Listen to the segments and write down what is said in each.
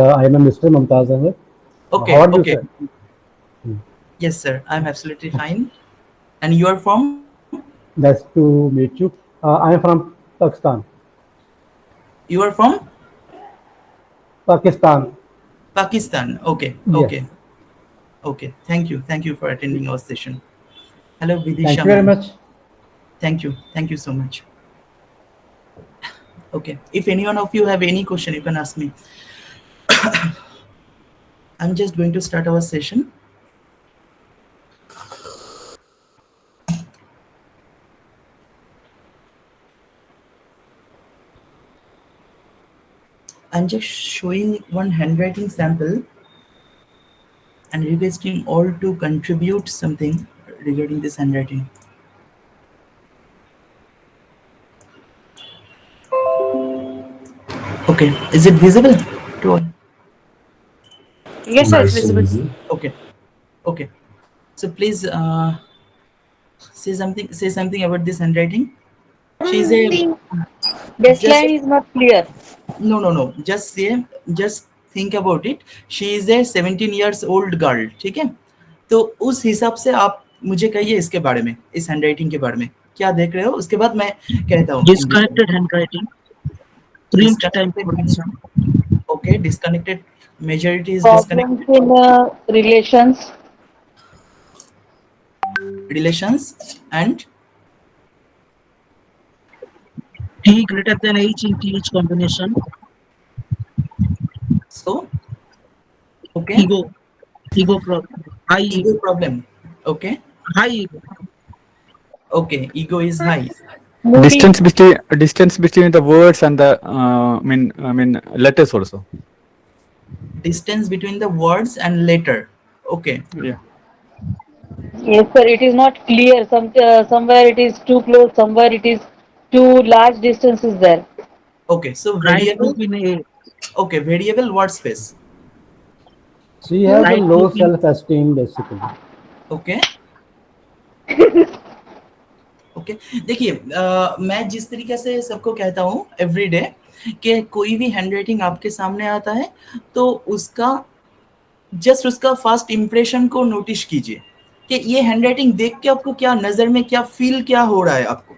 I am Mr. Mumtaz Ahmed. Okay, How are you, okay. sir? Yes, sir. I'm absolutely fine. And you are from? Nice to meet you. I am from Pakistan. You are from Pakistan. Pakistan. Okay, Yes. okay, okay. Thank you. Thank you for attending our session. Hello, Thank Vidisha you very ma'am. much. Thank you. Thank you so much. Okay. If any one of you have any question, you can ask me. I'm just going to start our session. I'm just showing one handwriting sample and requesting all to contribute something regarding this handwriting. Okay. Is it visible to all? Yes, sir, it's Nice to visible. meet you. Okay. Okay. So please say something about this handwriting. She's a just Baseline is not clear. no, just think about it. She is a 17 years old girl. ठीक है, तो उस हिसाब से आप मुझे कहिए इसके बारे में, इस हैंडराइटिंग के बारे में क्या देख रहे हो, उसके बाद मैं कहता हूँ इंग्लिश में. Disconnected handwriting, print time disconnected meaning. information, okay, disconnected, majority is Problems disconnected. in relations. Relations and T greater than H in TH combination, so okay, ego, ego problem, high ego ego, problem. Okay, high ego, okay, ego is high. Moody. Distance between the words and the I mean letters also. Distance between the words and letter. Okay. Yeah. Yes, sir, it is not clear. Somewhere it is too close, somewhere it is too large distance is there. Okay, so right variable. loop in A, Okay, variable word space. She has a right low loop in self-esteem, basically. Okay. Okay, देखिए मैं जिस तरीके से सबको कहता हूँ everyday कि कोई भी हैंडराइटिंग आपके सामने आता है तो उसका जस्ट उसका फर्स्ट इंप्रेशन को नोटिस कीजिए कि ये हैंडराइटिंग देख के आपको क्या नजर में क्या फील क्या हो रहा है आपको.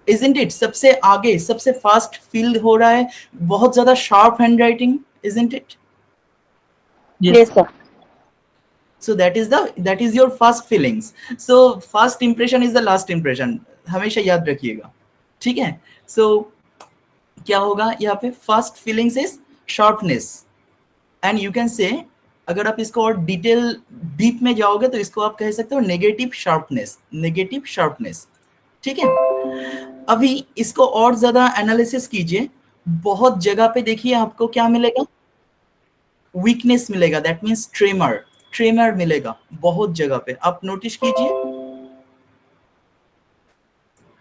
इजंट इट, सबसे आगे सबसे फास्ट फील हो रहा है बहुत ज्यादा sharp handwriting, isn't it. Yes, yes, sir. So that is your first feelings. So first impression is the last impression, हमेशा याद रखिएगा, ठीक है. So क्या होगा यहाँ पे, first feelings is sharpness and you can say, अगर आप इसको और डिटेल डीप में जाओगे तो इसको आप कह सकते हो नेगेटिव शार्पनेस, नेगेटिव शार्पनेस, ठीक है. अभी इसको और ज्यादा एनालिसिस कीजिए, बहुत जगह पे देखिए आपको क्या मिलेगा, वीकनेस मिलेगा, दैट मीन्स ट्रेमर, ट्रेमर मिलेगा बहुत जगह पे. आप नोटिस कीजिए,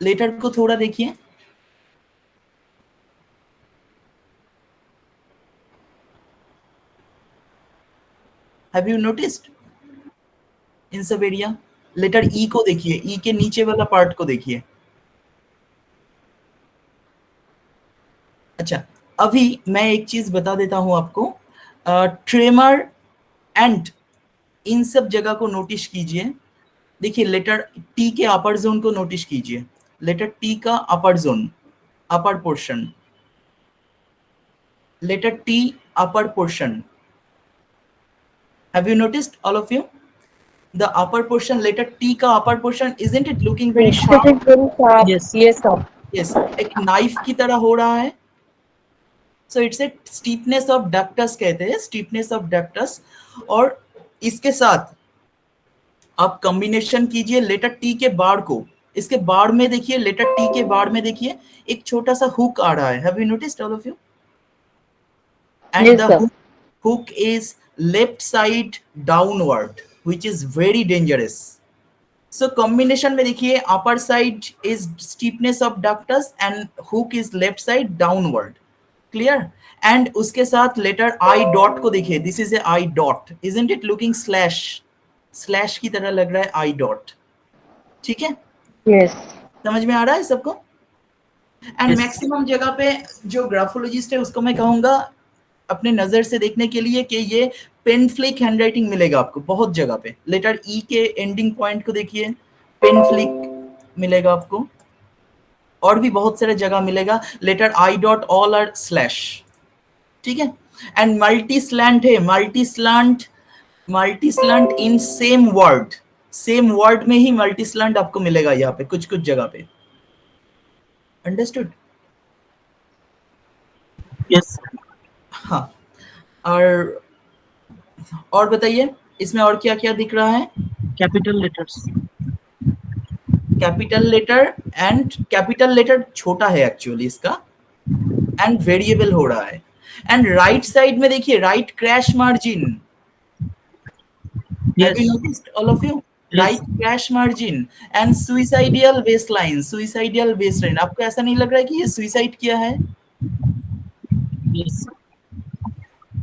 लेटर को थोड़ा देखिए, हैव यू नोटिस्ड इन सब एरिया. लेटर ई को देखिए, ई के नीचे वाला पार्ट को देखिए. अच्छा, अभी मैं एक चीज बता देता हूं आपको, ट्रेमर एंड इन सब जगह को नोटिस कीजिए. देखिए लेटर टी के अपर जोन को नोटिस कीजिए, लेटर टी का upper zone, upper portion, letter T upper portion. Have you noticed all of you the upper portion, letter T का upper portion, isn't it looking very Yes, it sharp? is very sharp. yes, Yes, sir. Yes, एक knife की तरह हो रहा है. So it's a steepness of ductus कहते हैं, steepness of ductus. और इसके साथ आप कॉम्बिनेशन कीजिए लेटर टी के बार को, इसके बार में देखिए, लेटर टी के बार में देखिए एक छोटा सा हुक आ रहा है. Have you noticed all of you? And Yes, the sir. hook is left side downward, which is very dangerous. So combination में देखिए, upper side is steepness of ductus and hook is left side downward. Clear? And उसके साथ letter I dot को देखिए, this is a I dot, isn't it looking slash, slash की तरह लग रहा है I dot, ठीक है. Yes. समझ में आ रहा है सबको? एंड yes, मैक्सिमम जगह पे जो ग्राफोलॉजिस्ट है उसको मैं कहूंगा अपने नजर से देखने के लिए कि ये पेन फ्लिक हैंडराइटिंग मिलेगा आपको बहुत जगह पे। लेटर ई के एंडिंग पॉइंट को देखिए, पेन फ्लिक मिलेगा आपको, और भी बहुत सारे जगह मिलेगा। लेटर आई डॉट ऑल और स्लैश, ठीक है। एंड मल्टी स्लैंट है, multi slant in same word, same word में ही मल्टी स्लैंट आपको मिलेगा यहाँ पे कुछ कुछ जगह पे। अंडरस्टूड? Yes. हाँ, और बताइए इसमें और क्या क्या दिख रहा है? Capital letters. Capital letter, and capital letter छोटा है एक्चुअली इसका, एंड वेरिएबल हो रहा है। एंड राइट साइड में देखिए, right crash margin, Yes. have you noticed all of you? Yes. Right crash margin and suicidal baseline, suicidal baseline। आपको ऐसा नहीं लग रहा है कि ये सुइसाइड किया है? Yes.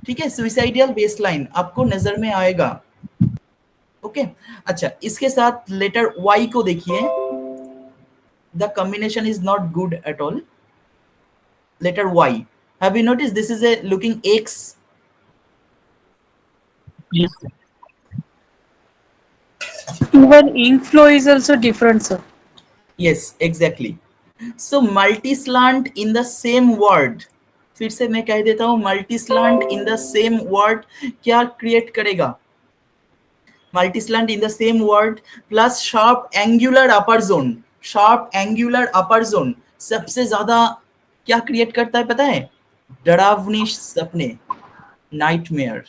ठीक है, सुइसाइडल बेसलाइन आपको नजर में आएगा। ओके, अच्छा, इसके साथ लेटर वाई को देखिए, the combination is not good at all. Letter Y, have you notice this is a looking X? Yes. Even ink flow is also different, sir. Yes, exactly. So multi-slant in the same word, फिर से मैं कह देता हूँ, multi-slant in the same word क्या create करेगा? multi-slant in the same word plus sharp angular upper zone, sharp angular upper zone सबसे ज्यादा क्या क्रिएट करता है पता है? डरावनी सपने, नाइटमेयर।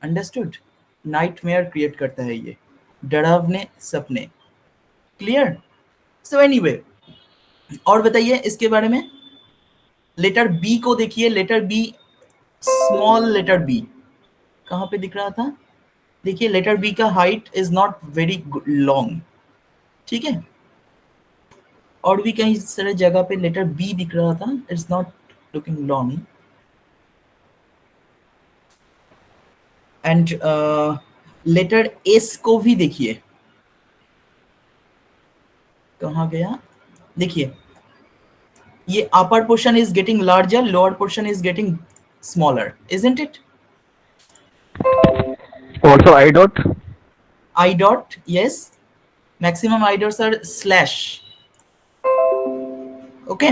अंडरस्टूड? नाइटमेयर क्रिएट करता है ये, डरावने सपने। क्लियर? सो एनीवे, और बताइए इसके बारे में। लेटर बी को देखिए, letter B, small letter B कहाँ पे दिख रहा था? देखिए, लेटर बी का height is not very long, ठीक है। और भी कई सारे जगह पे लेटर बी दिख रहा था, it's not looking long. And later S को भी देखिए, कहाँ गया? देखिए, ये upper portion is getting larger, lower portion is getting smaller, isn't it? Also I dot. I dot, yes, maximum I dots are slash, okay,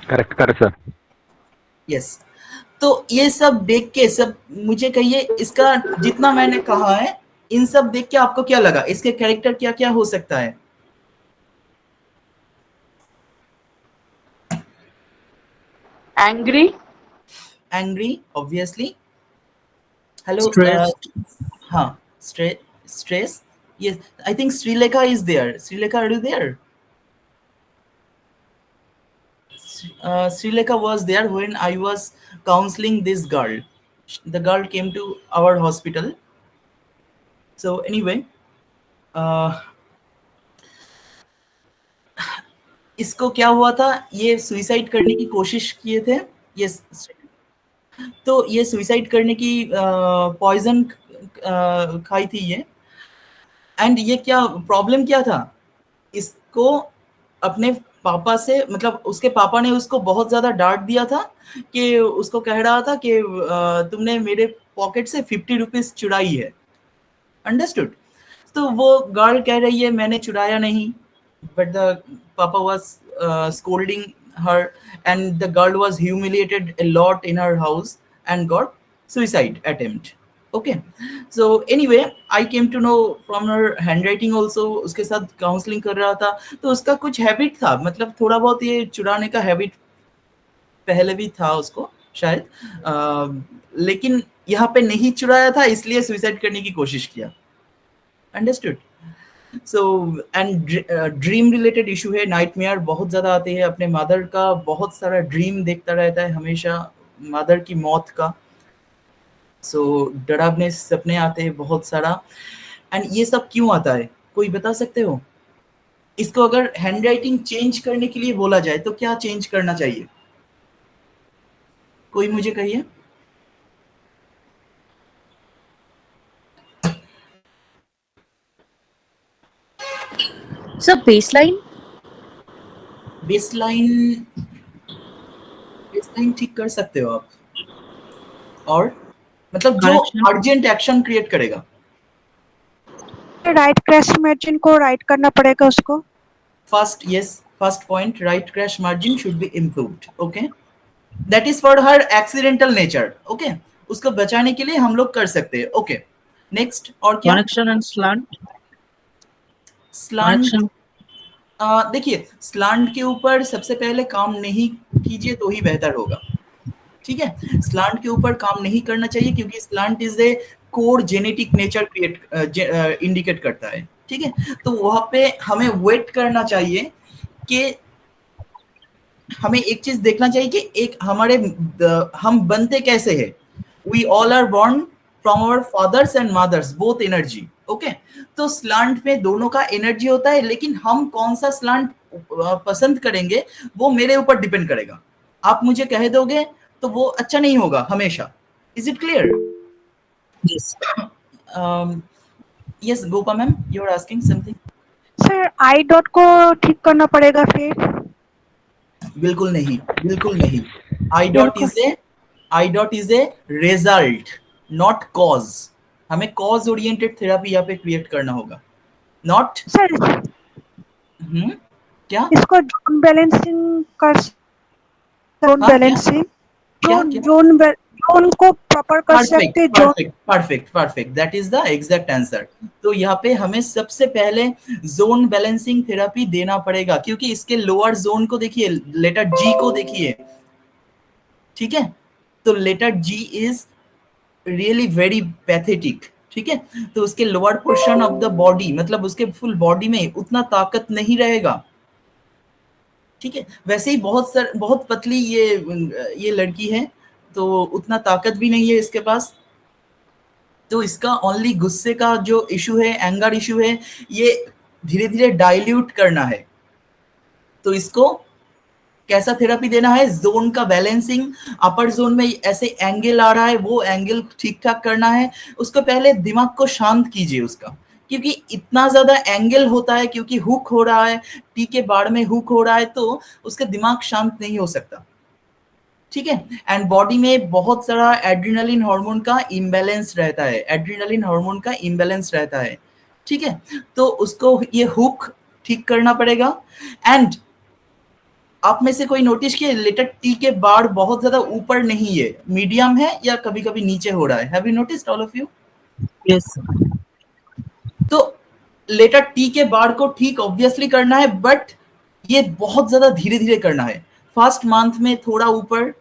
Correct sir. yes। तो ये सब देख के, सब मुझे कहिए, इसका जितना मैंने कहा है, इन सब देख के आपको क्या लगा? इसके कैरेक्टर क्या क्या हो सकता है? Angry, angry, obviously. Hello, Stressed. हाँ, stress, yes, I think Srilekha is there. Srilekha, are you there? Srilekha was there when I was counseling this girl. The girl came to our hospital. So anyway, इसको क्या हुआ था? ये suicide करने की कोशिश किए थे। ये तो ये सुइसाइड करने की पॉइजन खाई थी ये। एंड ये क्या प्रॉब्लम क्या था? इसको अपने पापा से, मतलब उसके पापा ने उसको बहुत ज्यादा डांट दिया था, कि उसको कह रहा था कि तुमने मेरे पॉकेट से 50 रुपीज चुराई है। अंडरस्टूड? तो वो गर्ल कह रही है मैंने चुराया नहीं, बट द पापा was scolding her, and the girl was humiliated a lot in her house and got suicide attempt. Okay, so anyway, I came to know from her handwriting also। उसके साथ counselling कर रहा था, तो उसका कुछ habit था, मतलब थोड़ा बहुत ये चुराने का हैबिट पहले भी था उसको शायद, लेकिन यहाँ पे नहीं चुराया था, इसलिए सुइसाइड करने की कोशिश किया। Understood? So and dream related issue है, नाइटमेयर बहुत ज़्यादा आते हैं। अपने मदर का बहुत सारा ड्रीम देखता रहता है हमेशा, मदर की मौत का। सो डरावने सपने आते हैं बहुत सारा। एंड ये सब क्यों आता है, कोई बता सकते हो? इसको अगर हैंडराइटिंग चेंज करने के लिए बोला जाए तो क्या चेंज करना चाहिए? कोई मुझे कहिए। Sir baseline. बेसलाइन, बेसलाइन ठीक कर सकते हो आप। और मतलब जो Correction. अर्जेंट एक्शन क्रिएट करेगा। राइट क्रैश मार्जिन को राइट करना पड़ेगा उसको। First, yes, first point, right crash margin should be improved. Okay, that is for her accidental nature. Okay, उसको बचाने के लिए हम लोग कर सकते हैं। Okay, next और क्या? Connection and slant. Slant. Connection. देखिए, स्लांट के ऊपर सबसे पहले काम नहीं कीजिए तो ही बेहतर होगा। ठीक है, स्लांट के ऊपर काम नहीं करना चाहिए क्योंकि slant is a core genetic nature create indicate करता है। ठीक है, तो वहां पे हमें वेट करना चाहिए कि हमें एक चीज देखना चाहिए कि एक हमारे हम बनते कैसे हैं। We all are born from our fathers and mothers both energy. Okay, तो स्लांट में दोनों का एनर्जी होता है, लेकिन हम कौन सा स्लांट पसंद करेंगे वो मेरे ऊपर डिपेंड करेगा। आप मुझे कह दोगे तो वो अच्छा नहीं होगा हमेशा। Is it clear? Yes. Yes Gopa ma'am, you are asking something. Sir I dot को ठीक करना पड़ेगा फिर? बिल्कुल नहीं, बिल्कुल नहीं। I dot is a result not cause. हमें कॉज ओरिएंटेड थेरापी यहाँ पे क्रिएट करना होगा, नॉट। सर क्या इसको जोन बैलेंसिंग कर, जोन हाँ, बैलेंसिंग, क्या जोन को प्रॉपर कर सकते, zone. Perfect, that is the exact answer. तो यहाँ पे हमें सबसे पहले जोन बैलेंसिंग थेरापी देना पड़ेगा, क्योंकि इसके लोअर जोन को देखिए, लेटर जी को देखिए। ठीक है, तो letter G is really very pathetic. ठीक है, तो उसके lower portion of the body, मतलब उसके फुल बॉडी में उतना ताकत नहीं रहेगा। ठीक है, वैसे ही बहुत पतली ये लड़की है, तो उतना ताकत भी नहीं है इसके पास। तो इसका ओनली गुस्से का जो इशू है, एंगर इशू है, ये धीरे धीरे डाइल्यूट करना है। तो इसको कैसा थेरापी देना है? जोन का बैलेंसिंग। अपर जोन में ऐसे एंगल आ रहा है, वो एंगल ठीक ठाक करना है। उसको पहले दिमाग को शांत कीजिए उसका, क्योंकि इतना ज्यादा एंगल होता है, क्योंकि हुक हो रहा है, टी के बाड़ में हुक हो रहा है, तो उसका दिमाग शांत नहीं हो सकता। ठीक है, एंड बॉडी में बहुत सारा एड्रेनलिन हार्मोन का इम्बैलेंस रहता है, ठीक है, तो उसको ये हुक ठीक करना पड़ेगा। एंड आप में से कोई नोटिस किया लेटर टी के बाढ़ बहुत ज्यादा ऊपर नहीं है, मीडियम है या कभी कभी नीचे हो रहा है? Have you noticed all of you? Yes. तो लेटर टी के बाढ़ को ठीक ऑब्वियसली करना है, बट ये बहुत ज्यादा धीरे धीरे करना है। फर्स्ट मंथ में थोड़ा ऊपर,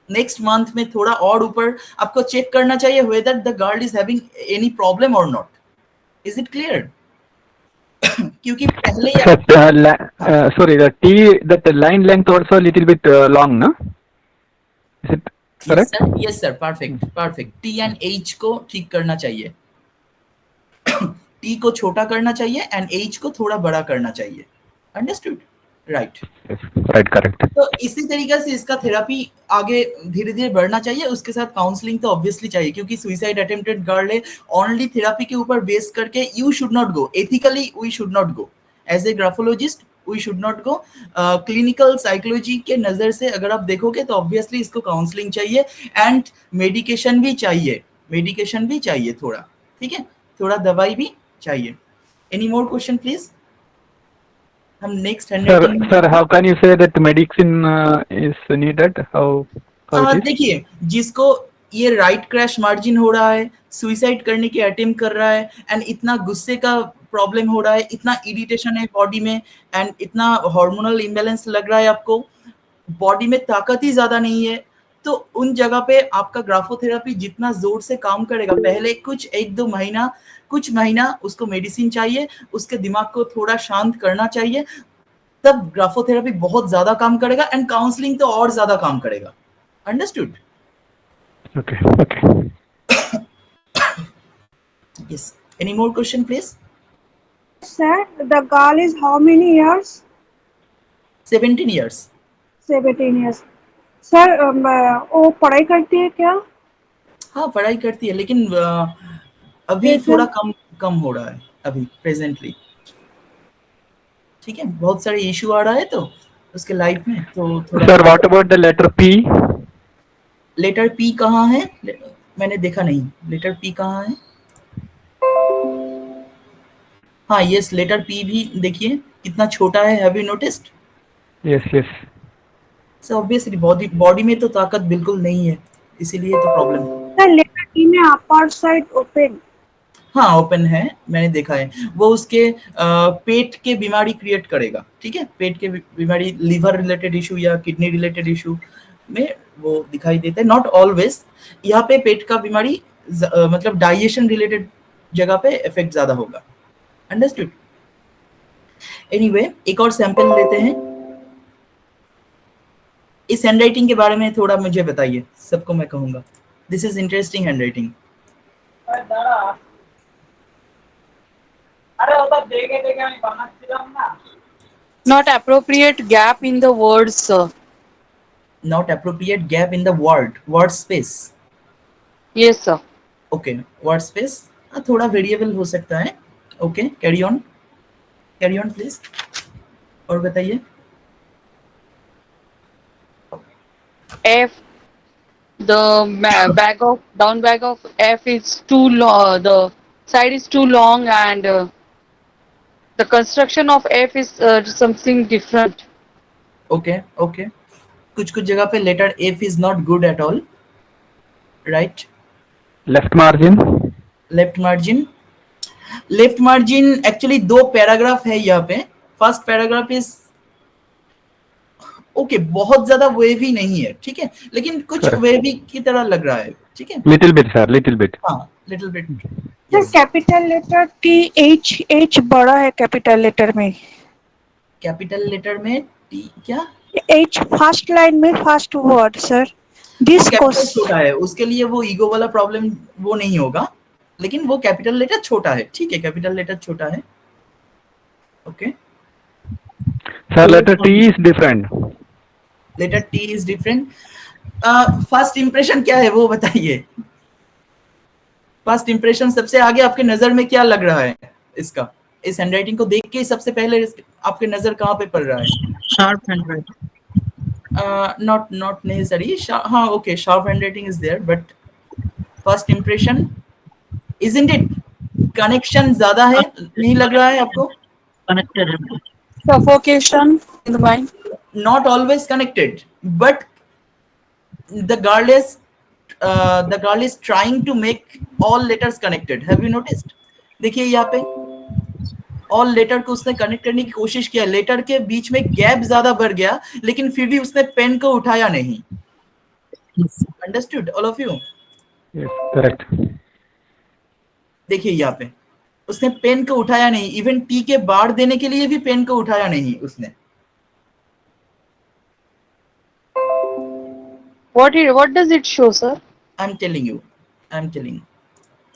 नेक्स्ट मंथ में थोड़ा और ऊपर। आपको चेक करना चाहिए whether the girl is having any problem or not. Is it clear? क्योंकि पहले sorry, the T, that line length also a little bit long, no? Is it correct? Yes sir, perfect. T and H को ठीक करना चाहिए। T को छोटा करना चाहिए and H को थोड़ा बड़ा करना चाहिए। Understood? Right. Yes, right, correct. तो इसी तरीके से इसका थेरापी आगे धीरे धीरे बढ़ना चाहिए। उसके साथ काउंसलिंग तो ऑब्वियसली चाहिए, क्योंकि सुसाइड अटेम्प्टेड गर्ल है। ओनली थेरापी के ऊपर बेस करके you should not go, ethically we should not go, as a graphologist we should not go. Clinical psychology के नजर से अगर आप देखोगे तो ऑब्वियसली इसको काउंसलिंग चाहिए एंड मेडिकेशन भी चाहिए थोड़ा। ठीक है, थोड़ा दवाई भी चाहिए। Any more question please? हम next Sir, how can you say that medicine is needed? How it is? देखिए, जिसको ये राइट क्रैश मार्जिन हो रहा है, सुइसाइड करने की अटेम्प्ट कर रहा है, एंड इतना गुस्से का प्रॉब्लम हो रहा है, इतना इरिटेशन है बॉडी में, एंड इतना हार्मोनल इम्बैलेंस लग रहा है, आपको बॉडी में ताकत ही ज्यादा नहीं है, तो उन जगह पे आपका ग्राफोथेरेपी जितना जोर से काम करेगा, पहले कुछ महीना उसको मेडिसिन चाहिए, उसके दिमाग को थोड़ा शांत करना चाहिए, तब ग्राफोथेरेपी बहुत ज्यादा काम करेगा एंड काउंसलिंग तो और ज्यादा काम करेगा। Understood? Okay. Yes. Any more question, please? Sir, the girl is how many years? 17 years. 17 years. Sir वो पढ़ाई करती है क्या? हाँ, पढ़ाई करती है, लेकिन अभी थोड़ा कम हो रहा है अभी प्रेजेंटली। ठीक है, बहुत सारे इशू आ रहा है तो उसके लाइफ में, तो थोड़ा। Sir, what about the letter P? Letter P कहाँ है? मैंने देखा नहीं, लेटर पी कहाँ है? हाँ यस, लेटर पी भी देखिए कितना छोटा है, have you noticed? Yes, yes. So obviously body में तो ताकत बिल्कुल नहीं है, इसीलिए तो प्रॉब्लम है। सर लेटर टी में अपर साइड ओपन। हाँ ओपन है, मैंने देखा है। वो उसके पेट के बीमारी क्रिएट करेगा, ठीक है, पेट के बीमारी, लिवर रिलेटेड इशू या किडनी रिलेटेड इशू में वो दिखाई देता है, नॉट ऑलवेज। यहाँ पे पेट का बीमारी मतलब डाइजेशन रिलेटेड जगह पे इफेक्ट ज्यादा होगा, अंडरस्टूड? एनीवे, एक और सैंपल लेते हैं। इस हैंडराइटिंग के बारे में थोड़ा मुझे बताइए, सबको मैं कहूंगा this is interesting handwriting. Not appropriate gap in the words, sir. Not appropriate gap in the word space. Yes, sir. Okay, word space थोड़ा वेरिएबल हो सकता है। ओके, कैरी ऑन प्लीज, और बताइए। F, the down bag of F is too long. The side is too long, and the construction of F is something different. Okay कुछ जगह पे letter F is not good at all, right? Left margin. Left margin actually 2 paragraph है यहाँ पे। First paragraph is okay, बहुत ज्यादा wavy नहीं है, ठीक है, लेकिन कुछ Correct. वेवी की तरह लग रहा है, ठीक है। Little bit, sir. Little bit. हाँ, little bit. Sir capital letter T H बड़ा है कैपिटल लेटर में। कैपिटल लेटर में टी क्या? एच फर्स्ट लाइन में first word sir. This capital छोटा है, उसके लिए वो ईगो वाला प्रॉब्लम वो नहीं होगा, लेकिन वो कैपिटल लेटर छोटा है, ठीक है, कैपिटल लेटर छोटा है। Okay, Sir, letter T is different. Letter T is different. First impression क्या है वो बताइए। फर्स्ट इंप्रेशन सबसे आगे आपके नजर में क्या लग रहा है इसका? इस हैंडराइटिंग को देख के सबसे पहले आपके नजर कहाँ पे पड़ रहा है? Sharp handwriting. Not necessary. हाँ okay, sharp handwriting is there, but first impression, isn't it? Connection ज्यादा है, नहीं लग रहा है आपको? Connected handwriting. Suffocation in the mind. Not always connected, but the girl is trying to make all letters connected. Have you noticed? देखिए यहाँ पे ऑल लेटर को उसने कनेक्ट करने की कोशिश किया, लेटर के बीच में गैप ज्यादा बढ़ गया, लेकिन फिर भी उसने पेन को उठाया नहीं। Yes. Understood all of you? Yes, correct. देखिए यहाँ पे उसने पेन को उठाया नहीं, इवन टी के बाढ़ देने के लिए भी पेन को उठाया नहीं उसने। What does it show, sir? I am telling you.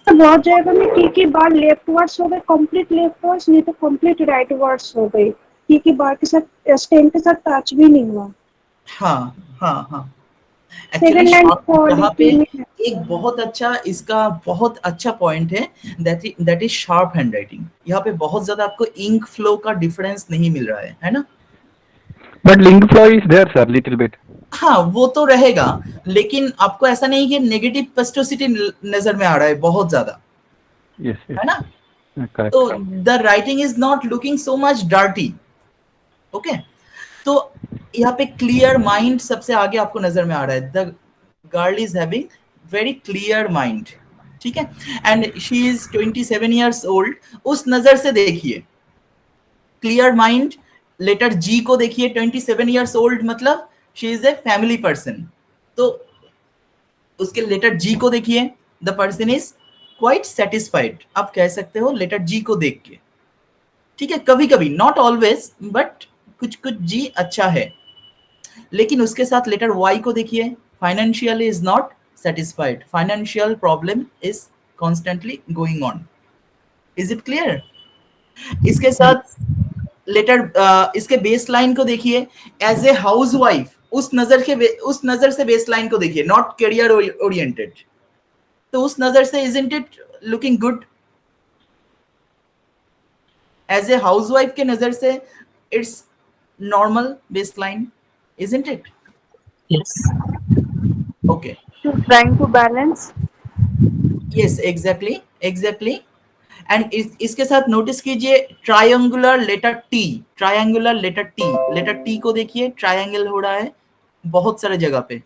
बहुत जगह में टी की बार लेफ्ट वर्ड्स हो गए, कंप्लीट लेफ्ट वर्ड्स, नहीं तो कंप्लीट राइट वर्ड्स हो गए। टी की बार के साथ स्टेम के साथ टच भी नहीं हुआ। हाँ सेकंड लाइन यहाँ पे एक बहुत अच्छा पॉइंट है, दैट इज शार्प हैंडराइटिंग। यहाँ पे बहुत ज्यादा आपको इंक फ्लो का डिफरेंस नहीं मिल रहा है ना? But link flow is there, sir. Little bit. हाँ वो तो रहेगा, लेकिन आपको ऐसा नहीं कि नेगेटिव पेस्टोसिटी नजर में आ रहा है बहुत ज्यादा, Yes, yes. है ना? Correct. तो the writing is not looking so much dirty. Okay, तो यहाँ पे क्लियर माइंड सबसे आगे आपको नजर में आ रहा है। The girl is having very clear mind, ठीक है, and she is 27 years old। उस नजर से देखिए, क्लियर माइंड, लेटर जी को देखिए, 27 years old मतलब she is a family person. तो उसके लेटर जी को देखिए, the person is quite satisfied, आप कह सकते हो लेटर जी को देख के, ठीक है। कभी कभी, नॉट ऑलवेज, बट कुछ जी अच्छा है। लेकिन उसके साथ लेटर वाई को देखिए, financially is not satisfied, financial problem is constantly going on. Is it clear? इसके साथ लेटर इसके बेस लाइन को देखिए, एज ए हाउस वाइफ, उस नजर से बेस लाइन को देखिए, नॉट करियर ओरिएंटेड। तो उस नजर से isn't it looking good? As a housewife के नजर से it's normal base line, isn't it? Yes. Okay, Trying to balance. Yes exactly exactly. And इसके साथ नोटिस कीजिए triangular letter T, triangular letter T को देखिए, ट्रायंगल हो रहा है बहुत सारे जगह पे,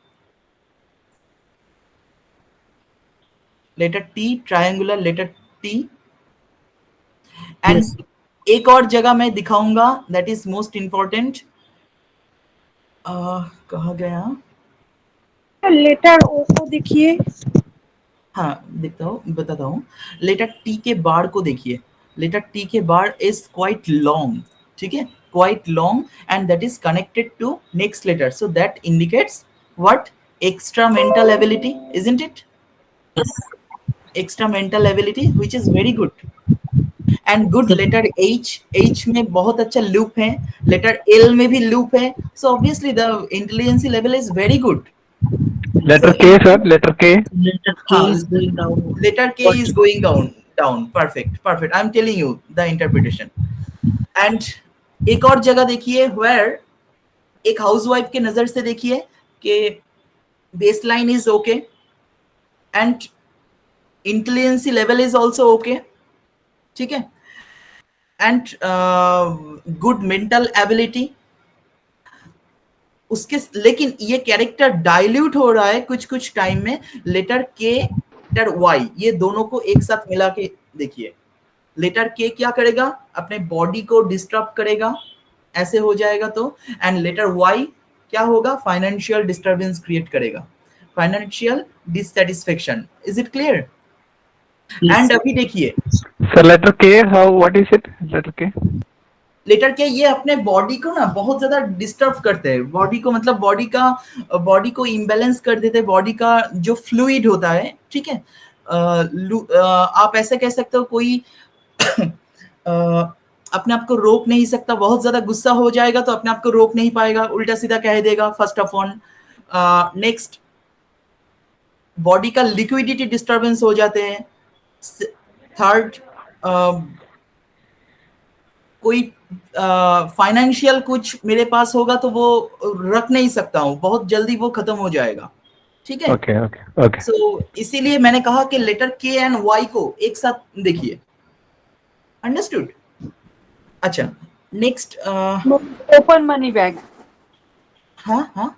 letter T, triangular letter T. And Yes. एक और जगह मैं दिखाऊंगा, दैट इज मोस्ट इंपॉर्टेंट। कहा गया, लेटर ओ को देखिए, हाँ दिखता हूँ, बताता हूँ। लेटर टी के बार को देखिए, लेटर टी के बार इज क्वाइट लॉन्ग, ठीक है, quite long, and that is connected to next letter, so that indicates what, extra mental ability, isn't it? Extra mental ability which is very good. And good letter H में बहुत अच्छा loop है, letter L में भी loop है, so obviously the intelligency level is very good. Letter So K, sir. Letter K. Letter K हाँ, is going down. letter K What is to- going down. Perfect. I'm telling you the interpretation. And एक और जगह देखिए where एक housewife के नजर से देखिए कि baseline is okay and intelligence level is also okay, ठीक है, and good mental ability उसके, लेकिन ये कैरेक्टर डाइल्यूट हो रहा है कुछ कुछ टाइम में, लेटर के, लेटर वाई, ये दोनों को एक साथ मिला के देखिए। लेटर के क्या करेगा, अपने बॉडी को डिस्टर्ब करेगा, ऐसे हो जाएगा तो, एंड लेटर वाई क्या होगा, फाइनेंशियल डिस्टर्बेंस क्रिएट करेगा, financial dissatisfaction. Is it clear? Yes. And अभी देखिए Sir, letter K. How? What is it? Letter K. Letter K, ये अपने बॉडी को ना बहुत ज्यादा डिस्टर्ब करते हैं, बॉडी को, मतलब बॉडी को इम्बैलेंस कर देते हैं, बॉडी का जो फ्लूइड होता है, ठीक है, आप ऐसे कह सकते हो कोई अपने आप को रोक नहीं सकता, बहुत ज्यादा गुस्सा हो जाएगा तो अपने आप को रोक नहीं पाएगा, उल्टा सीधा कह देगा, first of all. Next, body का लिक्विडिटी डिस्टर्बेंस हो जाते हैं। थर्ड, कोई फाइनेंशियल कुछ मेरे पास होगा तो वो रख नहीं सकता हूँ, बहुत जल्दी वो खत्म हो जाएगा, ठीक है। Okay. Okay. सो इसीलिए मैंने कहा कि लेटर के एंड वाई को एक साथ देखिए, अंडरस्टूड? अच्छा, नेक्स्ट, Open money bag. हाँ हाँ,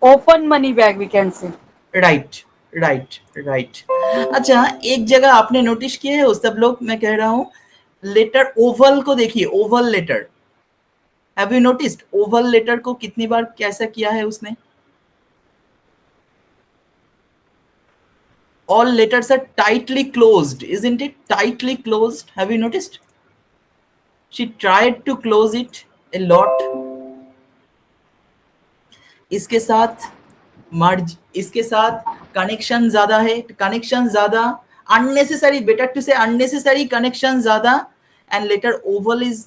Open money bag, we can say. Right. अच्छा, एक जगह आपने नोटिस किया है, उस सब लोग, मैं कह रहा हूँ, लेटर ओवल को देखिए, oval letter, have you noticed oval letter को कितनी बार कैसा किया है उसने? All letters are tightly closed, isn't it? Tightly closed, have you noticed? She tried to close it a lot. इसके साथ मर्ज, इसके साथ कनेक्शन ज्यादा है, कनेक्शन ज्यादा, अननेसेसरी, बेटर टू से अननेसेसरी कनेक्शन ज्यादा, and later Oval is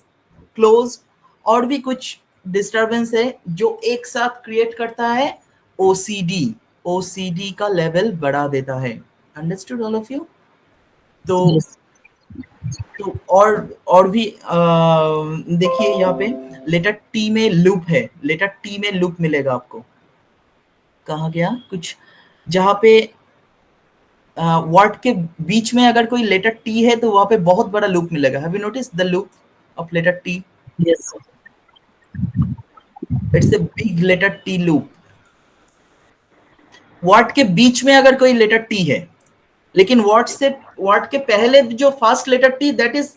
close. और भी कुछ डिस्टरबेंस है जो एक साथ क्रिएट करता है ओसीडी, ओसीडी का लेवल बढ़ा देता है। Understood all of you? तो Yes. तो और भी देखिए यहाँ पे लेटर टी में लूप है, लेटर टी में लूप मिलेगा आपको, कहा गया कुछ जहाँ पे वर्ड के बीच में अगर कोई लेटर टी है तो वहां पे बहुत बड़ा लूप मिलेगा। Have you notice the loop of letter T? Yes. Sir. It's a big letter T loop. Word के बीच में अगर कोई लेटर टी है, लेकिन वर्ड के पहले जो first letter T, that is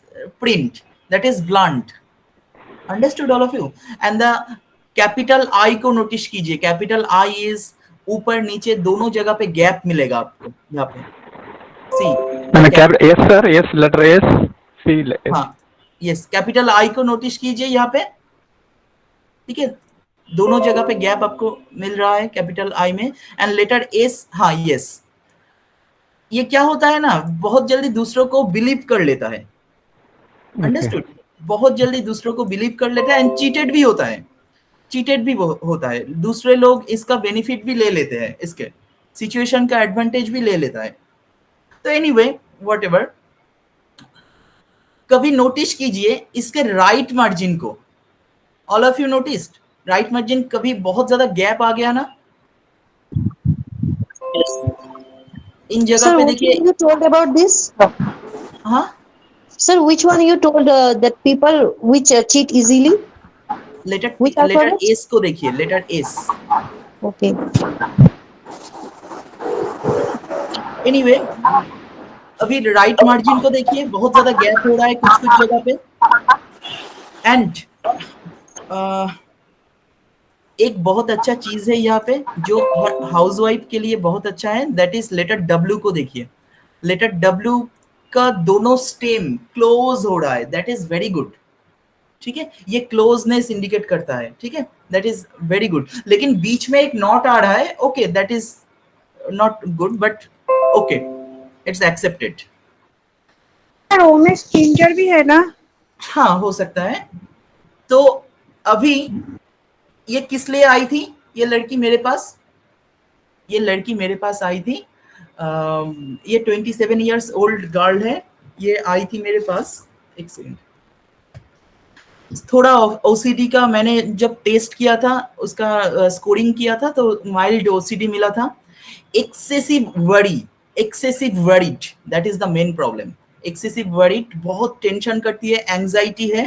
print, that is blunt. Understood all of you? And the capital I को नोटिस कीजिए, कैपिटल आई इज ऊपर नीचे दोनों जगह पे गैप मिलेगा आपको यहाँ पे, सी And yes, sir. Yes, letter S. C. हाँ यस, कैपिटल आई को नोटिस कीजिए यहाँ पे, ठीक है, दोनों जगह पे गैप आपको मिल रहा है कैपिटल आई में। एंड लेटर एस, हाँ यस, ये क्या होता है ना, बहुत जल्दी दूसरों को बिलीव कर लेता है, अंडरस्टूड? बहुत जल्दी दूसरों को बिलीव कर लेता है, एंड चीटेड भी होता है, चीटेड भी होता है, दूसरे लोग इसका बेनिफिट भी ले लेते हैं, इसके सिचुएशन का एडवांटेज भी ले लेता है। तो एनीवे व्हाटएवर, कभी नोटिस कीजिए इसके राइट मार्जिन को, all of you noticed right margin, कभी बहुत ज्यादा गैप आ गया ना, Yes. इन जगह Sir, पे which देखिए, one you told about this? हाँ Sir, which one you told that people which cheat easily? Which letter alphabets? S को देखिए, लेटर एस। Okay. एनीवे, अभी राइट मार्जिन को देखिए, बहुत ज्यादा गैप हो रहा है कुछ कुछ जगह पे। एंड एक बहुत अच्छा चीज है यहाँ पे जो हाउसवाइफ के लिए बहुत अच्छा है, दैट इज लेटर डब्ल्यू को देखिए। लेटर डब्ल्यू का दोनों स्टेम क्लोज हो रहा है, दैट इज वेरी गुड। ठीक है, ये क्लोजनेस इंडिकेट करता है, ठीक है, दैट इज वेरी गुड। लेकिन बीच में एक नॉट आ रहा है, okay, that is not good, but okay, it's accepted. Sir O में स्टिंजर भी है ना? हाँ, हो सकता है। तो अभी ये किस लिए आई थी ये लड़की मेरे पास? ये लड़की मेरे पास आई थी, ये 27 इयर्स ओल्ड गर्ल है, ये आई थी मेरे पास। एक सेकंड, थोड़ा ओसीडी का मैंने जब टेस्ट किया था, उसका स्कोरिंग किया था, तो माइल्ड ओसीडी मिला था। Excessive worry, excessive worried, that is the main problem. Excessive worried, बहुत टेंशन करती है, एंजाइटी है।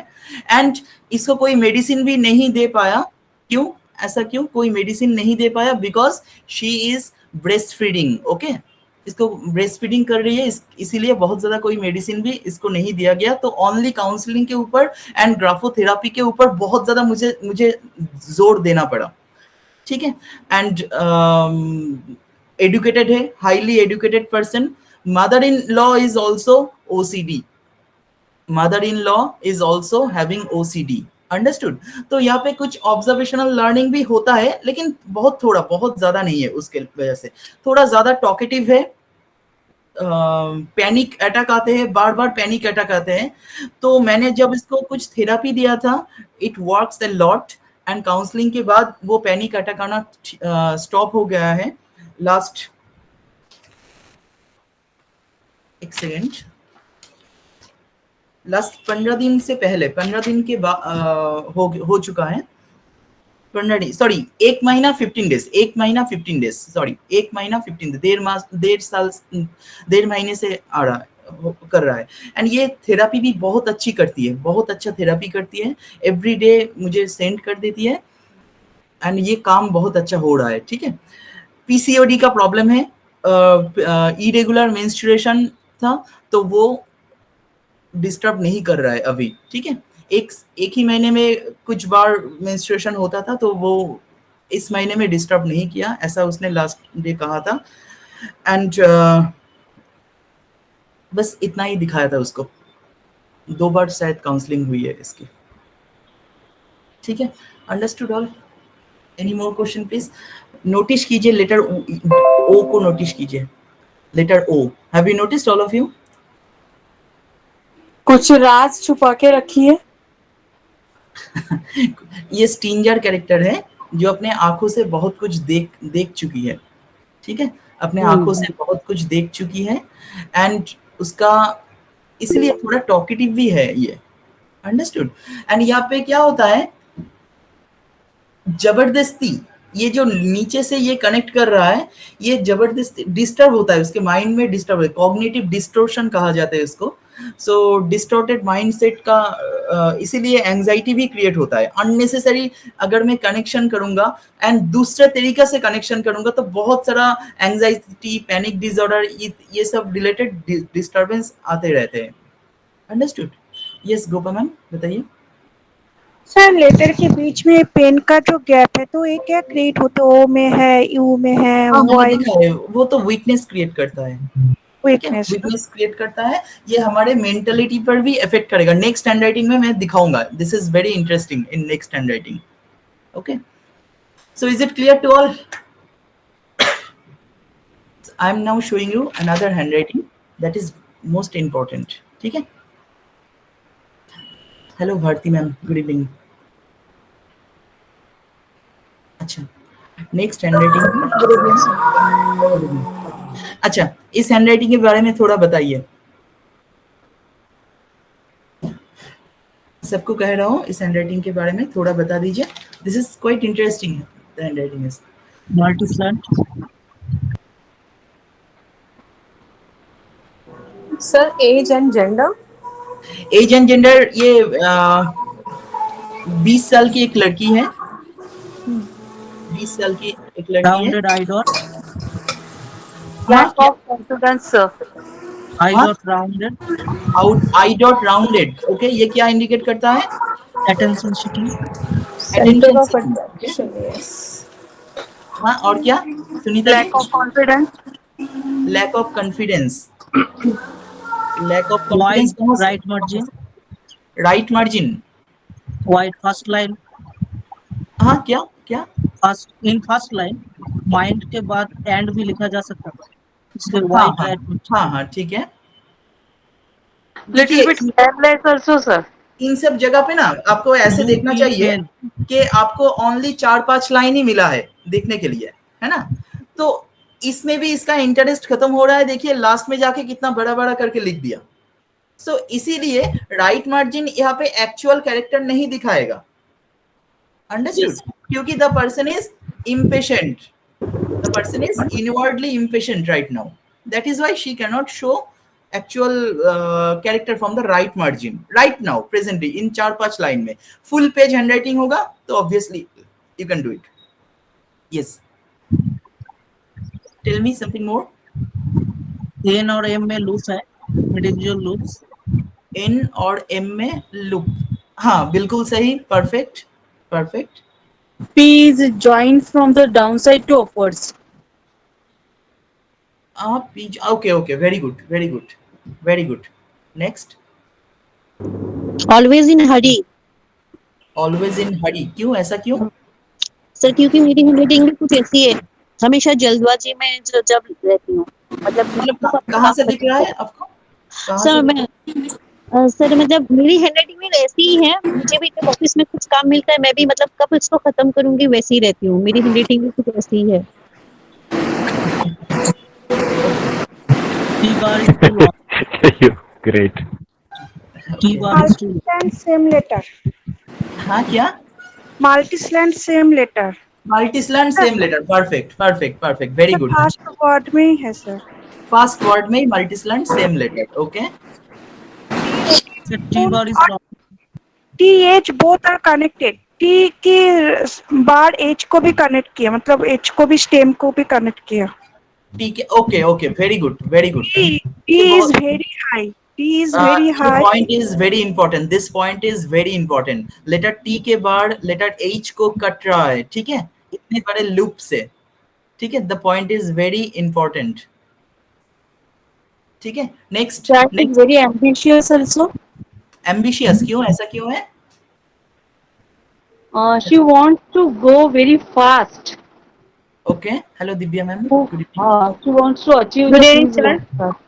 एंड इसको कोई मेडिसिन भी नहीं दे पाया। क्यों? ऐसा क्यों कोई मेडिसिन नहीं दे पाया? Because she is breast feeding. Okay, इसको ब्रेस्ट फीडिंग कर रही है, इसीलिए बहुत ज्यादा कोई मेडिसिन भी इसको नहीं दिया गया। तो ओनली काउंसलिंग के ऊपर एंड ग्राफोथेरापी के ऊपर बहुत ज्यादा मुझे जोर देना पड़ा। ठीक है, एंड एडुकेटेड है, highly educated person. Mother in law is also OCD, mother in law is also having OCD. Understood? तो यहाँ पे कुछ ऑब्जर्वेशनल लर्निंग भी होता है, लेकिन बहुत थोड़ा, बहुत ज्यादा नहीं है। उसके वजह से थोड़ा ज्यादा टॉकेटिव है, पैनिक अटैक आते हैं, बार बार पैनिक अटैक आते हैं। तो मैंने जब इसको कुछ थेरापी दिया था, it works a lot, and counselling के बाद वो पैनिक अटैक आना स्टॉप हो गया है। लास्ट एक सेकेंड, लास्ट 15 दिन से पहले, 15 दिन के बाद हो चुका है। 15 दिन, सॉरी, 1 महीना 15 डेज, 1 महीना 15 डेज, सॉरी, 1 महीना 15 डेज, 1.5 महीने से आ रहा है, कर रहा है। एंड ये थेरापी भी बहुत अच्छी करती है, बहुत अच्छा थेरापी करती है, एवरी डे मुझे सेंड कर देती है, एंड ये काम बहुत अच्छा हो रहा है। ठीक है, पीसीओडी का प्रॉब्लम है, इरेगुलर मेंस्ट्रुएशन था, तो वो डिस्टर्ब नहीं कर रहा है अभी। ठीक है, एक ही महीने में कुछ बार मेंस्ट्रुएशन होता था, तो वो इस महीने में डिस्टर्ब नहीं किया, ऐसा उसने लास्ट डे कहा था। एंड बस इतना ही दिखाया था उसको। 2 बार शायद काउंसलिंग हुई है इसकी। ठीक है, understood all? Any more question please? Notice कीजिए लेटर ओ को, नोटिस कीजिए letter O. Have you noticed all of you? कुछ राज छुपा के रखी है। ये स्टिंजर कैरेक्टर है जो अपने आंखों से बहुत कुछ देख चुकी है। ठीक है, अपने आंखों से बहुत कुछ देख चुकी है, एंड उसका इसलिए थोड़ा टॉकेटिव भी है ये। अंडरस्टूड? एंड यहाँ पे क्या होता है, जबरदस्ती ये जो नीचे से ये कनेक्ट कर रहा है, ये जबरदस्ती डिस्टर्ब होता है, उसके माइंड में डिस्टर्ब है, कॉग्निटिव डिस्टोर्शन कहा जाता है इसको। सो डिस्टॉर्टेड माइंडसेट का इसीलिए एंजाइटी भी क्रिएट होता है अननेसेसरी। अगर मैं कनेक्शन करूंगा एंड दूसरे तरीके से कनेक्शन करूंगा, तो बहुत सारा एंजाइटी, पैनिक डिसऑर्डर, ये सब रिलेटेड डिस्टर्बेंस आते रहते हैं। अंडरस्टूड? यस गोपा मैम, बताइए। सर लेटर के बीच में पेन का जो गैप है, तो ये क्या क्रिएट होता है? ओ में है, यू में है, हाँ, मैंने वाई देखा है, वो तो वीकनेस क्रिएट करता है। ठीक है, वीकनेस। वीकनेस क्रिएट करता है, ये हमारे मेंटलिटी पर भी इफेक्ट करेगा। नेक्स्ट हैंडराइटिंग में मैं दिखाऊंगा, this is very interesting in next handwriting. Okay, so is it clear to all? I am now showing you another handwriting that is most important. ठीक है, hello Bharti ma'am, good evening. अच्छा, next handwriting, अच्छा, इस handwriting के बारे में थोड़ा बताइए। सबको कह रहा हूँ, इस हैंडराइटिंग के बारे में थोड़ा बता दीजिए। This is quite interesting, the handwriting is Multi-slant. Sir, age and gender. Age and gender, ये 20 साल की एक लड़की है, 20 साल की एक लड़की है। Rounded eye dot. हाँ Lack of confidence, sir. Eye हाँ, dot rounded. I dot rounded, okay, ये क्या इंडिकेट करता है? Attention seeking. Center attention of seeking. attention. Yes. हाँ, और क्या Sunita ji? Lack of confidence. Lack of confidence. Lack of Wide confidence कहाँ से? right margin. Right margin. Wide first line. हाँ, क्या क्या? फर्स्ट लाइन माइंड के बाद एंड भी लिखा जा सकता है, इसलिए हाँ वाइट हाँ राइट। हाँ हाँ, ठीक है। Little देखिए, bit careless also, sir. इन सब जगह पे ना आपको ऐसे देखना चाहिए कि आपको ओनली 4-5 लाइन ही मिला है देखने के लिए, है ना? तो इसमें भी इसका इंटरेस्ट खत्म हो रहा है। देखिए लास्ट में जाके कितना बड़ा बड़ा करके लिख दिया। सो इसीलिए राइट मार्जिन यहाँ पे एक्चुअल कैरेक्टर नहीं दिखाएगा, अंडरस्टूड? क्योंकि the person is impatient, the person is inwardly impatient right now, that is why she cannot show actual character from the right margin right now presently in 4-5 line में। full page handwriting होगा तो obviously you can do it। yes, tell me something more। N और M में loop है, individual loops. n और m में loop, हाँ बिल्कुल सही, perfect perfect। P is joined from the downside to upwards. okay okay, very good very good very good। next, Always in hurry. always in hurry, क्यों, ऐसा क्यों? Sir क्योंकि मेरी हैंडराइटिंग भी कुछ ऐसी है, हमेशा जल्दबाजी में जब रहती हूँ, मतलब मतलब कहाँ से दिख रहा है आपको? कहाँ से सर दिख मैं सर मतलब मेरी हैंडराइटिंग भी ऐसी ही है, मुझे भी जब ऑफिस में कुछ काम मिलता है मैं भी मतलब कब इसको खत्म करूंगी वैसी ही रहती हूँ, मेरी हैंडराइटिंग भी कुछ ऐसी ही है। T bar is too long. Great. T bar is too Multi-slant same letter. हाँ, क्या? Multi-slant same letter. Multi slant same letter, perfect perfect perfect, very good. First word में ही है सर। फास्ट वर्ड में multi slant same letter, okay. T bar is long. T H both are connected. T की bar H को भी connect किया, मतलब H को भी स्टेम को भी कनेक्ट किया। ठीक है, okay okay, very good very good. T is very high, T is very high. Point is very important, this point is very important. Letter T के बाद लेटर एच को कट रहा है, ठीक है, इतने बड़े लूप से, ठीक है। The point is very important, ठीक है। Next, That is very ambitious also. Ambitious क्यों, ऐसा क्यों है? She wants to go very fast. Okay, hello Divya ma'am, good evening. She wants to achieve Good the evening, things sir. very fast.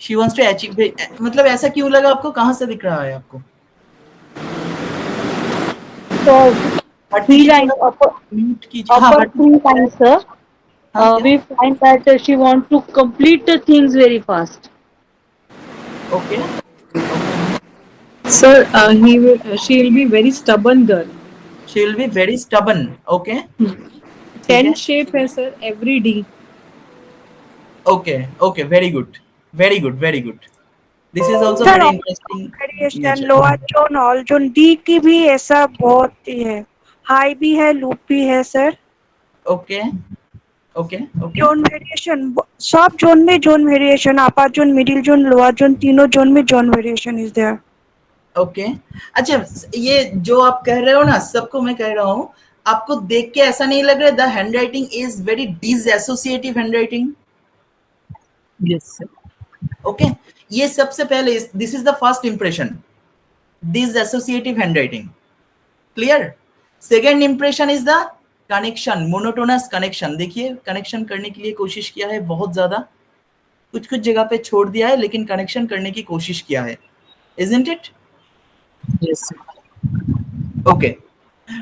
She wants to achieve, मतलब ऐसा क्यों लगा आपको, कहाँ से दिख रहा है आपको? So three lines, म्यूट कीजिए, हाँ, upper three lines, sir. हाँ, क्या? We find that she wants to complete the things very fast. Okay, Sir, she'll be very stubborn girl. She will be very stubborn, okay, ठीक है, 10 shape है sir, every D. Okay okay, very good very good very good. This is also Sir, very interesting variation nature. Lower zone all zone D की भी ऐसा बहुत ही है, high भी है लूप भी है sir. Okay okay okay, zone variation सब जोन में zone variation, upper zone, middle zone, lower zone, तीनों जोन में zone variation is there. Okay. अच्छा, ये जो आप कह रहे हो ना, सबको मैं कह रहा हूँ, आपको देख के ऐसा नहीं लग रहा the handwriting is very dissociative handwriting? Yes sir. Okay, ये सबसे पहले, this is the first impression, dissociative handwriting, clear. Second impression is the connection, monotonous connection. देखिए, कनेक्शन करने के लिए कोशिश किया है बहुत ज्यादा, कुछ कुछ जगह पे छोड़ दिया है, लेकिन कनेक्शन करने की कोशिश किया है, isn't it? Yes sir. Okay,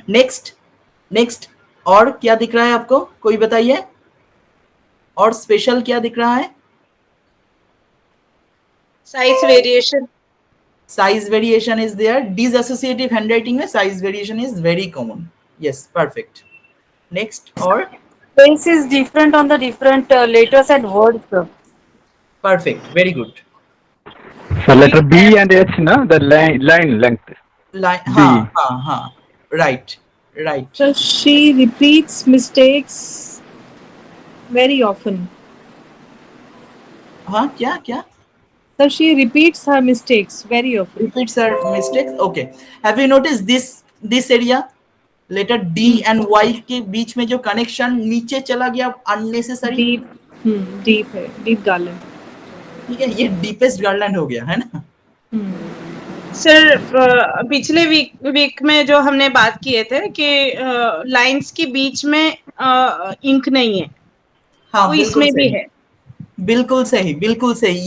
next next, और क्या दिख रहा है आपको, कोई बताइए, और स्पेशल क्या दिख रहा है? Size variation. Size variation is there, dissociative handwriting में size variation is very common, yes, perfect. Next, और Space is different on the different letters and words, sir. perfect, very good. So letter B and H, na, the line length. Line, B. हाँ, right. So she repeats mistakes very often. हाँ, क्या? So she repeats her mistakes very often. Repeats her mistakes. Okay. Have you noticed this area? Letter D and Y के बीच में जो connection नीचे चला गया unnecessary. Deep है, deep garland. ठीक है, ये डीपेस्ट गार्लैंड हो गया है ना. सर पिछले वीक में जो हमने बात किए थे कि लाइंस के बीच में इंक नहीं है, हाँ, वो इसमें भी है. बिल्कुल सही.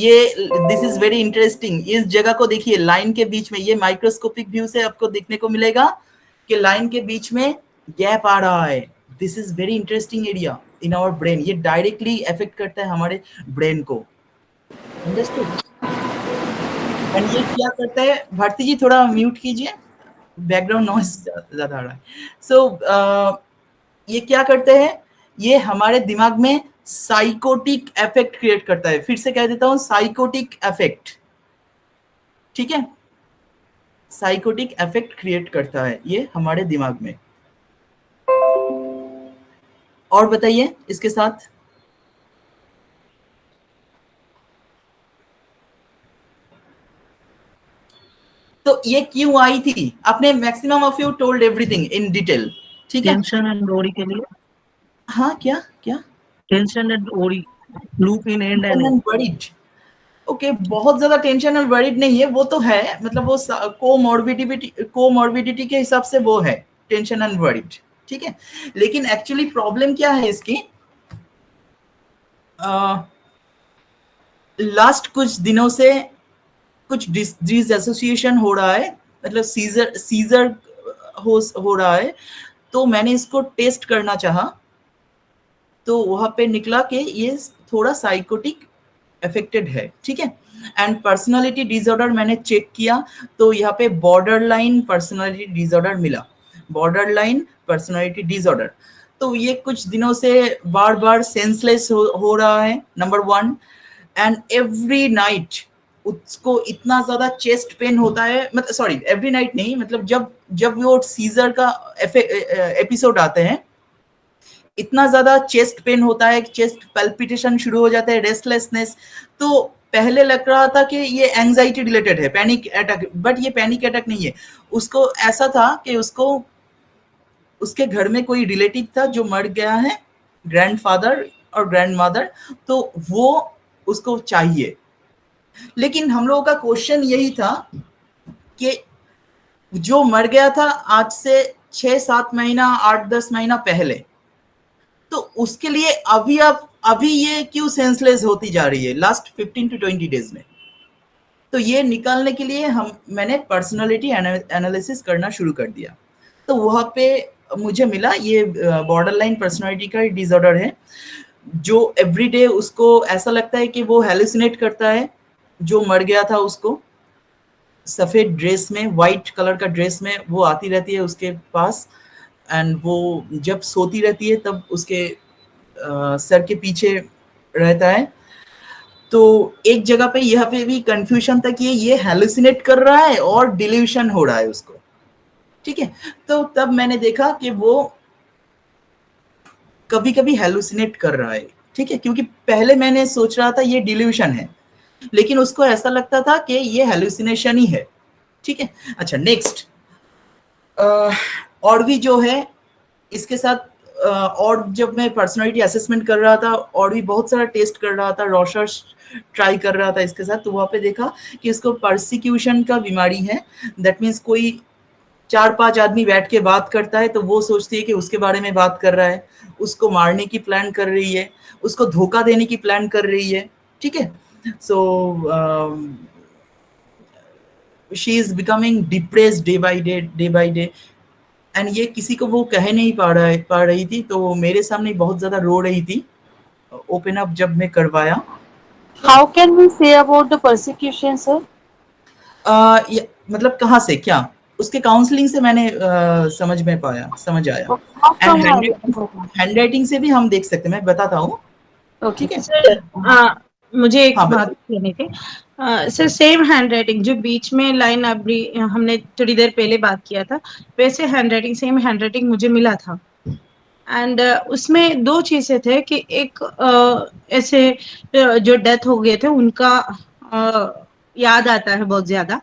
ये दिस इज वेरी इंटरेस्टिंग. इस जगह को देखिए, लाइन के बीच में, ये माइक्रोस्कोपिक व्यू से आपको देखने को मिलेगा कि लाइन के बीच में गैप आ रहा है. This is very interesting area in our brain. ये डायरेक्टली इफेक्ट करता है हमारे ब्रेन को. अंडरस्टूड. एंड ये क्या करता है, भारती जी थोड़ा म्यूट कीजिए, बैकग्राउंड नॉइज ज्यादा आ रहा है. सो ये क्या करते हैं, ये हमारे दिमाग में साइकोटिक इफेक्ट क्रिएट करता है. फिर से कह देता हूं, साइकोटिक इफेक्ट. ठीक है, साइकोटिक इफेक्ट क्रिएट करता है ये हमारे दिमाग में. और बताइए इसके साथ. तो ये क्यों आई थी, आपने maximum of you told everything in detail. ठीक है, टेंशन एंड वरी के लिए. हाँ, क्या tension and worry, loop in and and worried. Okay, बहुत ज्यादा टेंशन और वरीड नहीं है, वो तो है, मतलब वो कोमॉर्बिडिटी के हिसाब से वो है टेंशन एंड वरीड. ठीक है, लेकिन एक्चुअली प्रॉब्लम क्या है इसकी, लास्ट कुछ दिनों से कुछ डिजीज एसोसिएशन हो रहा है, मतलब सीजर हो रहा है. तो मैंने इसको टेस्ट करना चाहा, तो वहां पे निकला कि ये थोड़ा साइकोटिक अफेक्टेड है. ठीक है, एंड पर्सनालिटी डिसऑर्डर मैंने चेक किया, तो यहाँ पे बॉर्डरलाइन पर्सनालिटी डिसऑर्डर मिला. Borderline personality disorder. तो ये कुछ दिनों से बार बार सेंसलेस हो रहा है, नंबर 1. एंड एवरी नाइट उसको इतना ज्यादा चेस्ट पेन होता है, मतलब सॉरी एवरी नाइट नहीं, मतलब जब वो सीजर का एपिसोड आते हैं, इतना ज्यादा चेस्ट पेन होता है, चेस्ट पल्पिटेशन शुरू हो जाता है, रेस्टलेसनेस. तो पहले लग रहा था कि ये एंजाइटी रिलेटेड है, पैनिक अटैक, बट ये पैनिक अटैक नहीं है. उसको ऐसा था कि उसके घर में कोई रिलेटिव था जो मर गया है, ग्रैंडफादर और ग्रैंडमदर, तो वो उसको चाहिए. लेकिन हम लोगों का क्वेश्चन यही था कि जो मर गया था आज से 6-7 महीना 8-10 महीना पहले, तो उसके लिए अभी ये क्यों सेंसलेस होती जा रही है लास्ट 15 to 20 डेज में. तो ये निकालने के लिए मैंने पर्सनालिटी एनालिसिस करना शुरू कर दिया. तो वहाँ पे मुझे मिला ये बॉर्डरलाइन पर्सनालिटी का डिसऑर्डर है, जो एवरीडे उसको ऐसा लगता है कि वो हेलुसिनेट करता है. जो मर गया था उसको सफेद ड्रेस में, वाइट कलर का ड्रेस में वो आती रहती है उसके पास, एंड वो जब सोती रहती है तब उसके सर के पीछे रहता है. तो एक जगह पे यहाँ पे भी कंफ्यूजन था कि ये हेलुसिनेट कर रहा है और डिल्यूशन हो रहा है उसको. ठीक है, तो तब मैंने देखा कि वो कभी कभी हेलुसिनेट कर रहा है. ठीक है, क्योंकि पहले मैंने सोच रहा था ये डिल्यूशन है, लेकिन उसको ऐसा लगता था कि ये हेलुसिनेशन ही है. ठीक है, अच्छा नेक्स्ट. और भी जो है इसके साथ, और जब मैं पर्सनालिटी असेसमेंट कर रहा था और भी बहुत सारा टेस्ट कर रहा था, रॉशर्स ट्राई कर रहा था इसके साथ, तो वहाँ पे देखा कि इसको परसिक्यूशन का बीमारी है. दैट मीन्स कोई 4-5 आदमी बैठ के बात करता है तो वो सोचती है कि उसके बारे में बात कर रहा है, उसको मारने की प्लान कर रही है, उसको धोखा देने की प्लान कर रही है. ठीक है, so she is becoming depressed day by day, and ये किसी को वो कह नहीं पा रही थी. तो मेरे सामने बहुत ज्यादा रो रही थी. ओपन अप जब मैं करवाया. How can we say about the persecution, sir? मतलब कहाँ से, क्या उसके काउंसलिंग से मैंने समझ आया. एंड हैंडराइटिंग से भी हम देख सकते हैं, मैं बताता हूँ. ठीक है, मुझे एक हाँ, बात कहनी थी सर, सेम हैंड राइटिंग जो बीच में लाइन अभी हमने थोड़ी देर पहले बात किया था, वैसे hand writing, same hand writing मुझे मिला था। एंड उसमें दो चीजें थे कि एक ऐसे जो डेथ हो गए थे उनका याद आता है बहुत ज्यादा,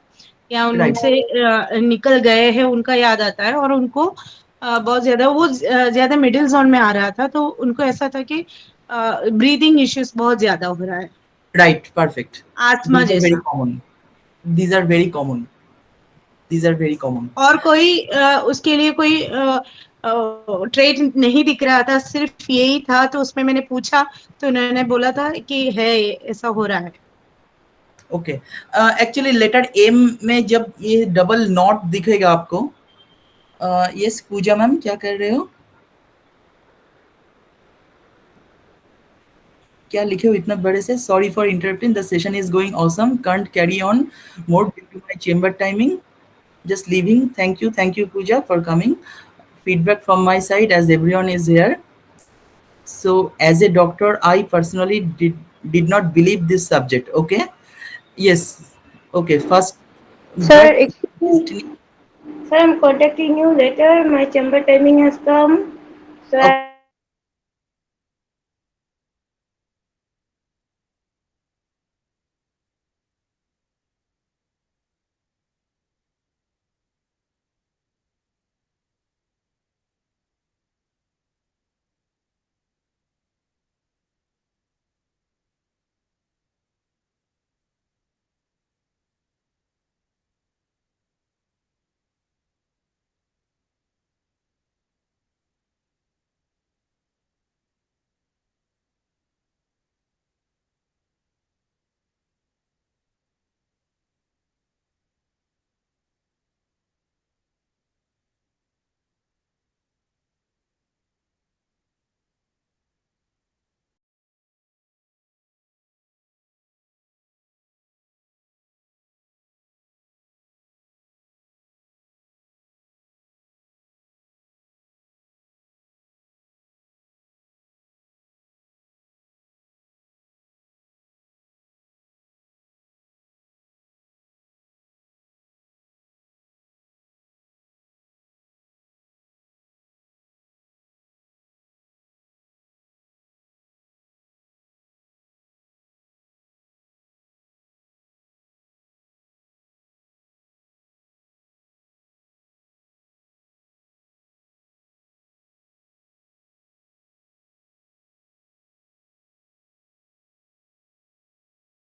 या उनसे निकल गए हैं उनका याद आता है, और उनको बहुत ज्यादा वो ज्यादा मिडिल जोन में आ रहा था, तो उनको ऐसा था कि ब्रीदिंग इश्यूज बहुत ज्यादा हो रहा है, right, perfect. Asthma These are very जैसा। common. These are very common. These are very common. और कोई उसके लिए कोई ट्रेड नहीं दिख रहा था, सिर्फ यही था, तो उसमें मैंने पूछा तो उन्होंने बोला था कि है ऐसा हो रहा है। ओके, एक्चुअली लेटर एम में जब ये डबल नॉट दिखेगा आपको, यस पूजा मैम क्या कर रहे हो, क्या लिखे हो इतना बड़े से? Sorry for interrupting, the session is going awesome, can't carry on more due to my chamber timing, just leaving. Thank you Pooja for coming. Feedback from my side as everyone is here. So as a doctor I personally did not believe this subject. Okay, yes, okay, first Sir, but excuse me. Sir, I'm contacting you later. My chamber timing has come. So okay.